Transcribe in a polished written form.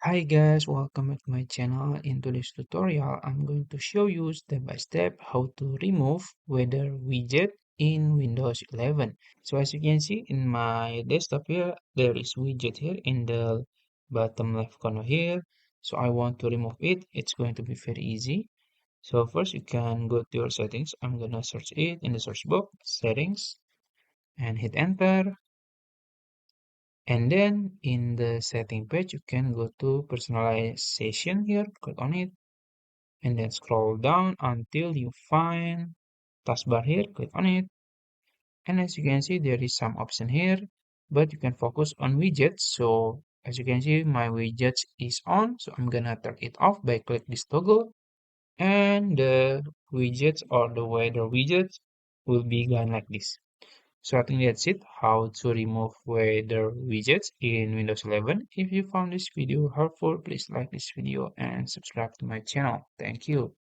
Hi guys, welcome back to my channel. In today's tutorial, I'm going to show you step by step how to remove weather widget in Windows 11. So as you can see in my desktop here, there is widget here in the bottom left corner here. So I want to remove it. It's going to be very easy. So first you can go to your settings. I'm gonna search it in the search box, settings, and hit enter. And then in the setting page, you can go to personalization here, click on it, and then scroll down until you find taskbar here, click on it. And as you can see, there is some option here, but you can focus on widgets. So as you can see, my widgets is on, so I'm gonna turn it off by click this toggle, and the widgets or the weather widgets will be gone like this. So I think that's it, how to remove weather widgets in Windows 11. If you found this video helpful, please like this video and subscribe to my channel. Thank you.